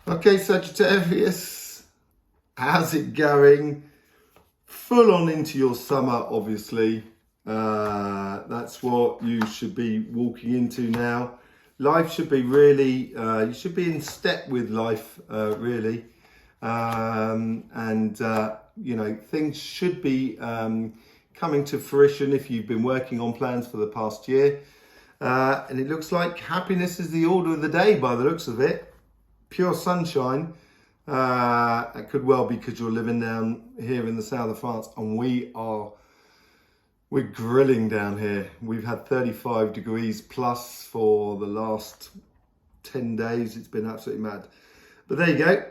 Okay, Sagittarius, how's it going? Full on into your summer, obviously. That's what you should be walking into now. Life should be really, you should be in step with life, really. You know, things should be coming to fruition if you've been working on plans for the past year. And it looks like happiness is the order of the day by the looks of it. Pure sunshine. It could well be because you're living down here in the south of France, and we're grilling down here. We've had 35 degrees plus for the last 10 days. It's been absolutely mad. But there you go.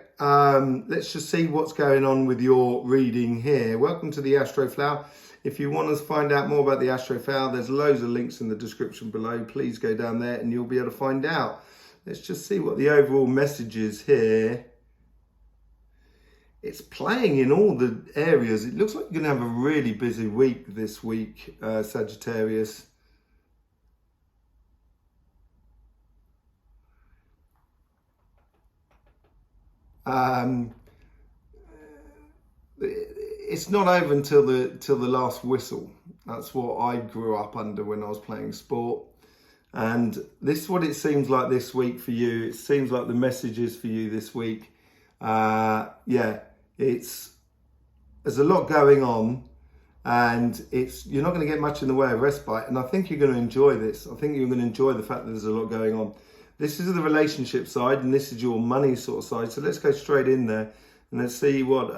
Let's just see what's going on with your reading here. Welcome to the Astroflower. If you want to find out more about the Astroflower, there's loads of links in the description below. Please go down there and you'll be able to find out. Let's just see what the overall message is here. It's playing in all the areas. It looks like you're going to have a really busy week this week, Sagittarius. It's not over until the last whistle. That's what I grew up under when I was playing sport. And this is what it seems like this week for you. It seems like the messages for you this week. Yeah, there's a lot going on, and you're not going to get much in the way of respite. And I think you're going to enjoy this. I think you're going to enjoy the fact that there's a lot going on. This is the relationship side, and this is your money sort of side. So let's go straight in there and let's see what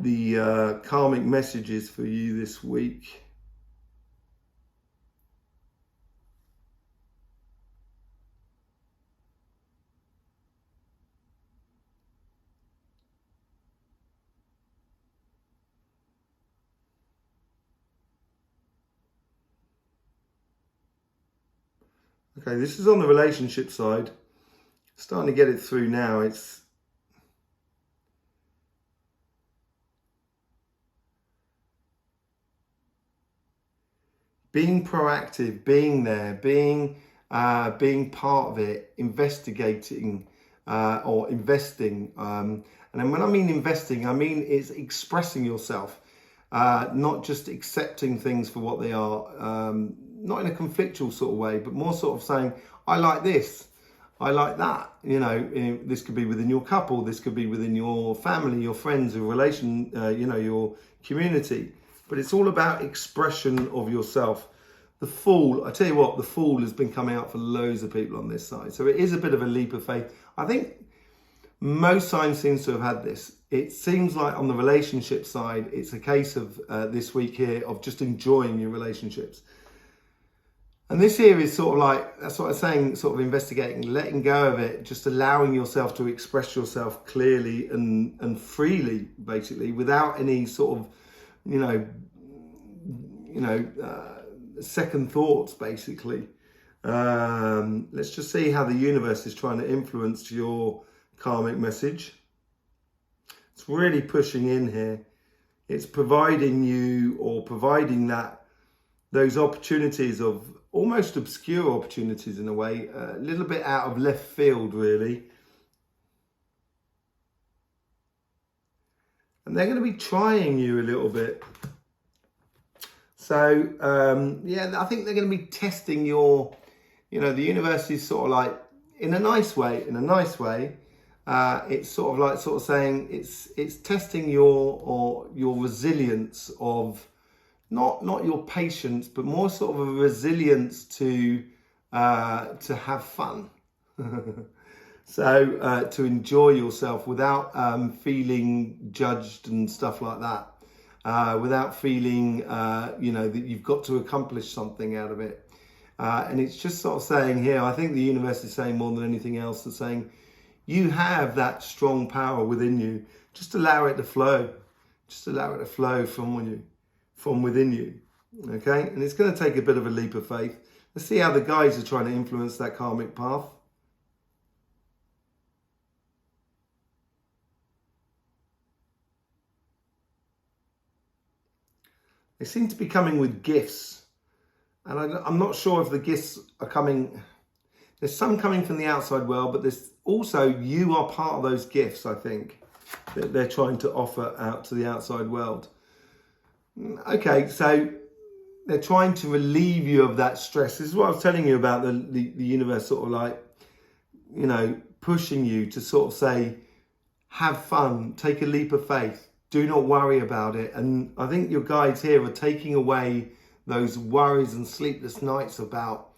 the karmic message is for you this week. Okay, this is on the relationship side. Starting to get it through now. It's being proactive, being there, being part of it, investigating or investing. And then when I mean investing, I mean it's expressing yourself, not just accepting things for what they are. Not in a conflictual sort of way, but more sort of saying, I like this, I like that. You know, this could be within your couple, this could be within your family, your friends, your relation, you know, your community. But it's all about expression of yourself. The Fool, I tell you what, the Fool has been coming out for loads of people on this side. So it is a bit of a leap of faith. I think most signs seems to have had this. It seems like on the relationship side, it's a case of this week here of just enjoying your relationships. And this here is sort of like, that's what I'm saying, sort of investigating, letting go of it, just allowing yourself to express yourself clearly and freely, basically, without any sort of, second thoughts, basically. Let's just see how the universe is trying to influence your karmic message. It's really pushing in here. It's providing you, or providing those opportunities of almost obscure opportunities in a way, a little bit out of left field, really. And they're going to be trying you a little bit. So, yeah, I think they're going to be testing your, the universe is sort of like, in a nice way, it's sort of saying it's testing your resilience of, not your patience, but more sort of a resilience to have fun. So to enjoy yourself without feeling judged and stuff like that, without feeling that you've got to accomplish something out of it. And it's just sort of saying here, I think the universe is saying more than anything else, it's saying you have that strong power within you. Just allow it to flow. Just allow it to flow from within you. Okay, and it's going to take a bit of a leap of faith. Let's see how the guides are trying to influence that karmic path. They seem to be coming with gifts, and I'm not sure if the gifts are coming. There's some coming from the outside world, but there's also, you are part of those gifts, I think, that they're trying to offer out to the outside world. Okay, so they're trying to relieve you of that stress. This is what I was telling you about the universe sort of like, you know, pushing you to sort of say, have fun, take a leap of faith, do not worry about it. And I think your guides here are taking away those worries and sleepless nights about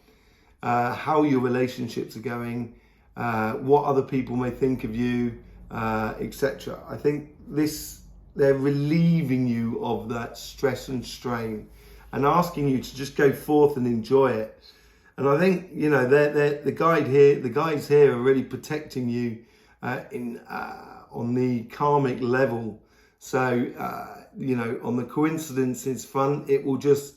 how your relationships are going, what other people may think of you, etc. I think they're relieving you of that stress and strain and asking you to just go forth and enjoy it. And I think, you know, the guides here are really protecting you on the karmic level. So, you know, on the coincidences front, it will just,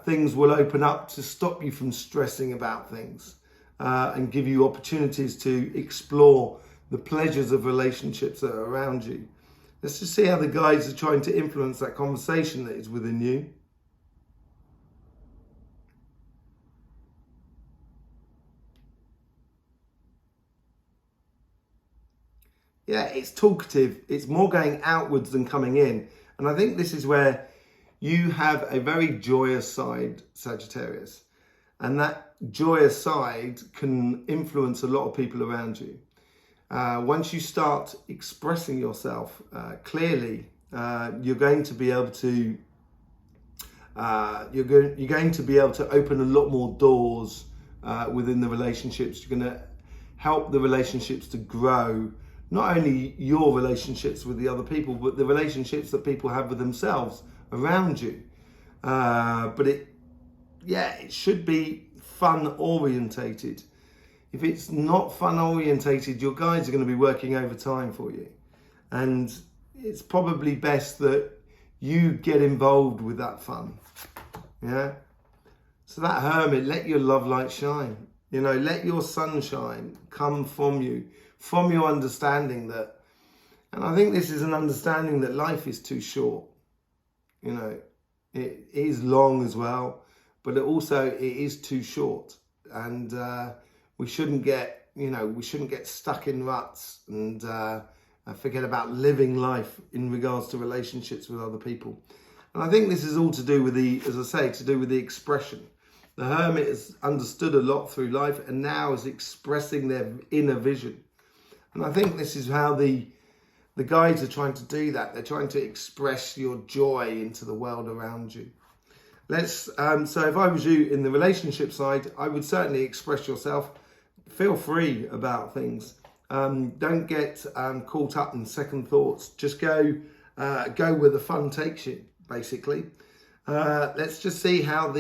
things will open up to stop you from stressing about things and give you opportunities to explore the pleasures of relationships that are around you. Let's just see how the guides are trying to influence that conversation that is within you. Yeah, it's talkative. It's more going outwards than coming in. And I think this is where you have a very joyous side, Sagittarius. And that joyous side can influence a lot of people around you. Once you start expressing yourself clearly, you're going to be able to you're going to be able to open a lot more doors within the relationships. You're going to help the relationships to grow. Not only your relationships with the other people, but the relationships that people have with themselves around you. But it should be fun orientated. If it's not fun orientated, your guides are going to be working overtime for you. And it's probably best that you get involved with that fun. Yeah. So that Hermit, let your love light shine. You know, let your sunshine come from you, from your understanding that, and I think this is an understanding that life is too short. You know, it is long as well, but it is too short. And we shouldn't get stuck in ruts and forget about living life in regards to relationships with other people. And I think this is all to do with the expression. The Hermit has understood a lot through life and now is expressing their inner vision. And I think this is how the guides are trying to do that. They're trying to express your joy into the world around you. So if I was you in the relationship side, I would certainly express yourself. Feel free about things. Don't get caught up in second thoughts. Just go where the fun takes you, basically. Let's just see how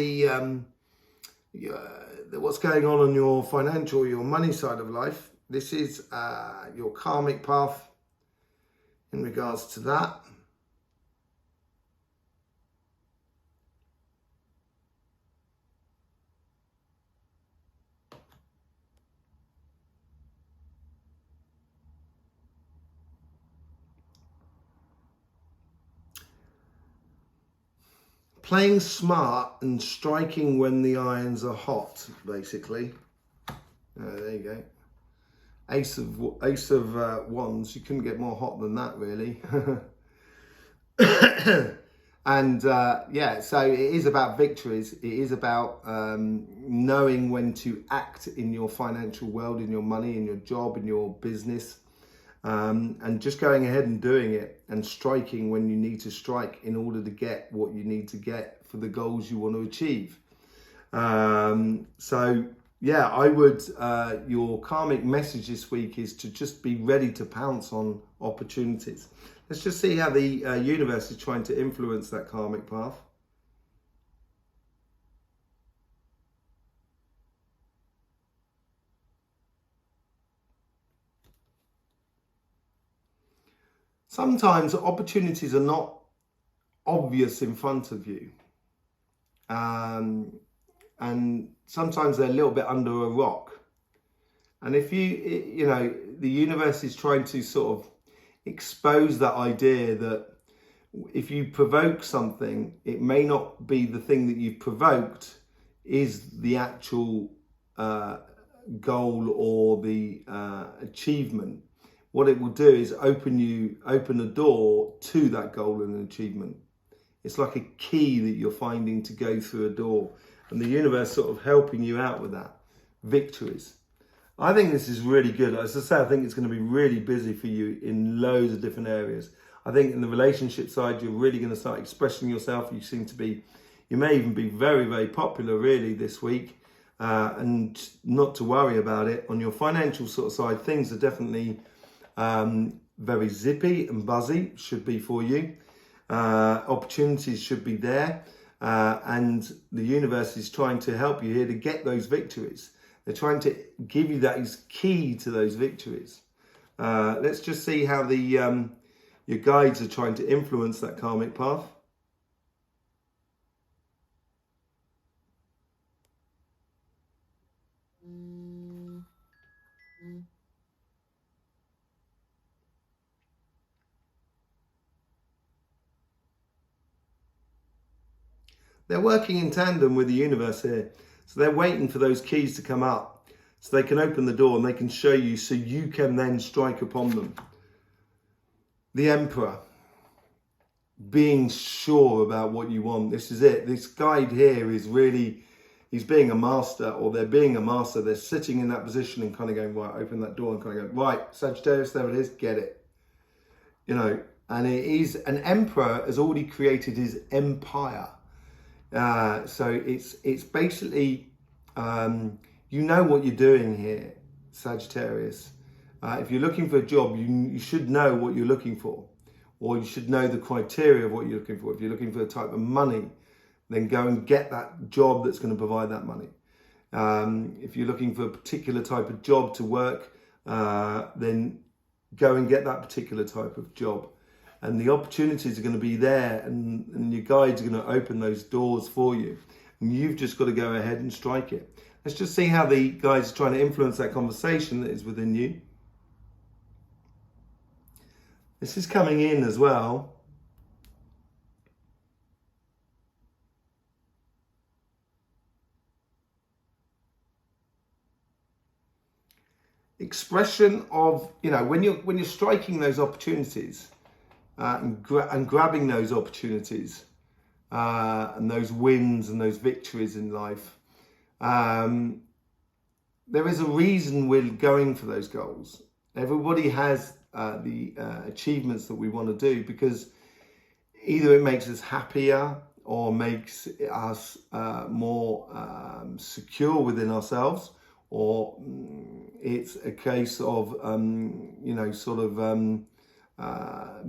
what's going on your financial, your money side of life. This is your karmic path in regards to that. Playing smart and striking when the irons are hot, basically. There you go. Ace of Wands. You couldn't get more hot than that, really. And so it is about victories. It is about knowing when to act in your financial world, in your money, in your job, in your business. And just going ahead and doing it and striking when you need to strike in order to get what you need to get for the goals you want to achieve. I would, your karmic message this week is to just be ready to pounce on opportunities. Let's just see how the universe is trying to influence that karmic path. Sometimes opportunities are not obvious in front of you. And sometimes they're a little bit under a rock. And if the universe is trying to sort of expose that idea that if you provoke something, it may not be the thing that you've provoked is the actual goal or the achievement, what it will do is open a door to that goal and achievement. It's like a key that you're finding to go through a door, and the universe sort of helping you out with that. Victories. I think this is really good. As I say, I think it's going to be really busy for you in loads of different areas. I think in the relationship side, you're really going to start expressing yourself. You may even be very, very popular really this week, and not to worry about it. On your financial sort of side, things are definitely very zippy and buzzy, should be for you. Opportunities should be there, and the universe is trying to help you here to get those victories. They're trying to give you that is key to those victories. Let's just see how the your guides are trying to influence that karmic path. They're working in tandem with the universe here. So they're waiting for those keys to come up so they can open the door and they can show you, so you can then strike upon them. The Emperor, being sure about what you want. This is it. This guide here is really, he's being a master, or they're being a master. They're sitting in that position and kind of going, right, open that door and kind of go, right, Sagittarius, there it is, get it. You know, and it is, an emperor has already created his empire. So it's basically, you know what you're doing here, Sagittarius. If you're looking for a job, you should know what you're looking for, or you should know the criteria of what you're looking for. If you're looking for a type of money, then go and get that job that's going to provide that money. If you're looking for a particular type of job to work, then go and get that particular type of job. And the opportunities are going to be there, and your guides are going to open those doors for you. And you've just got to go ahead and strike it. Let's just see how the guides are trying to influence that conversation that is within you. This is coming in as well. Expression of, you know, when you're striking those opportunities, and grabbing those opportunities, and those wins and those victories in life. There is a reason we're going for those goals. Everybody has the achievements that we want to do, because either it makes us happier or makes us more secure within ourselves, or it's a case of, you know, sort of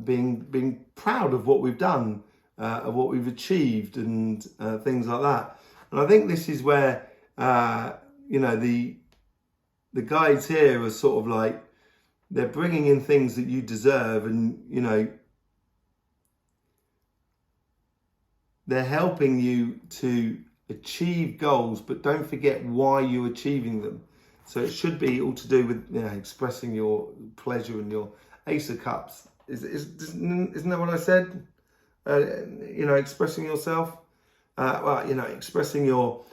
being proud of what we've done, of what we've achieved, and things like that. And I think this is where, you know, the guides here are sort of like, they're bringing in things that you deserve, and, you know, they're helping you to achieve goals, but don't forget why you're achieving them. So it should be all to do with, you know, expressing your pleasure and your Ace of Cups. Isn't that what I said? You know, expressing yourself. Well, you know, expressing your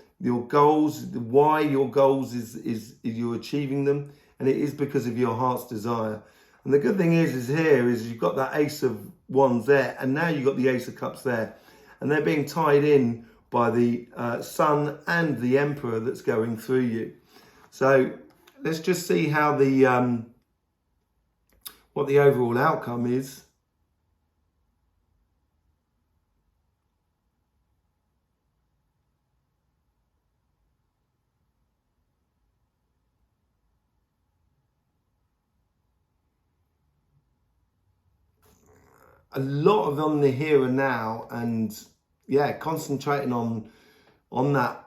goals, why your goals is you're achieving them, and it is because of your heart's desire. And the good thing is here is you've got that Ace of Wands there, and now you've got the Ace of Cups there, and they're being tied in by the Sun and the Emperor that's going through you. So let's just see how the what the overall outcome is. A lot of on the here and now, and yeah, concentrating on that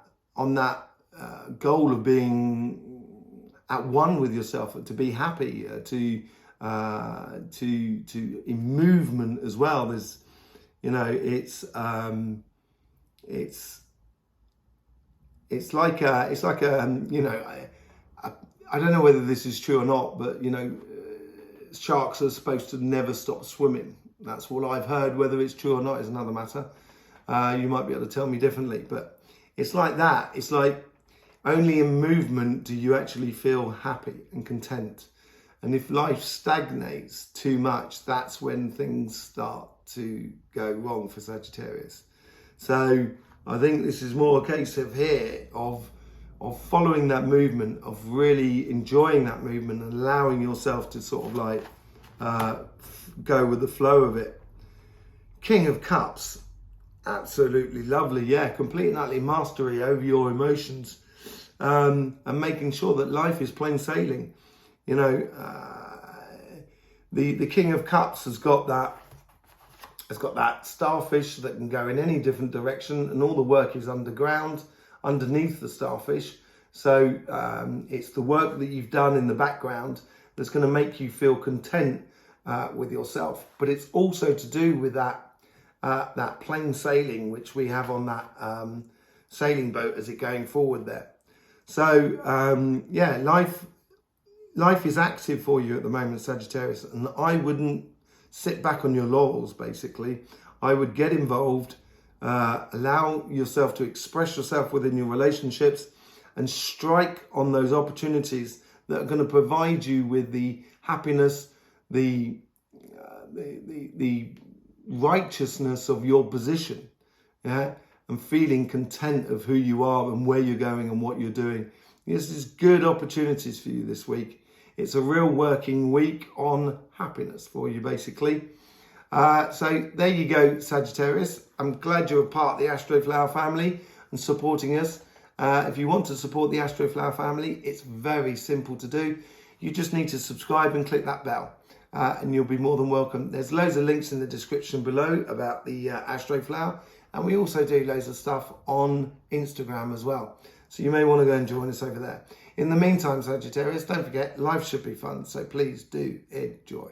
goal of being at one with yourself, to be happy, to in movement as well. There's, you know, it's like you know, I don't know whether this is true or not, but you know, sharks are supposed to never stop swimming. That's what I've heard. Whether it's true or not is another matter. You might be able to tell me differently, but it's like that. It's like only in movement do you actually feel happy and content. And if life stagnates too much, that's when things start to go wrong for Sagittarius. So I think this is more a case of here of following that movement, of really enjoying that movement and allowing yourself to sort of like go with the flow of it. King of Cups, absolutely lovely. Yeah, complete and utter mastery over your emotions, and making sure that life is plain sailing. You know, the King of Cups has got that starfish that can go in any different direction, and all the work is underground, underneath the starfish. So it's the work that you've done in the background that's going to make you feel content with yourself. But it's also to do with that plain sailing, which we have on that sailing boat as it going forward there. So yeah, life is active for you at the moment, Sagittarius, and I wouldn't sit back on your laurels, basically. I would get involved, allow yourself to express yourself within your relationships, and strike on those opportunities that are going to provide you with the happiness, the righteousness of your position, yeah, and feeling content of who you are and where you're going and what you're doing. This is good opportunities for you this week. It's a real working week on happiness for you, basically. So there you go, Sagittarius. I'm glad you're a part of the Astroflower family and supporting us. If you want to support the Astroflower family, it's very simple to do. You just need to subscribe and click that bell, and you'll be more than welcome. There's loads of links in the description below about the Astroflower, and we also do loads of stuff on Instagram as well. So you may want to go and join us over there. In the meantime, Sagittarius, don't forget, life should be fun, so please do enjoy.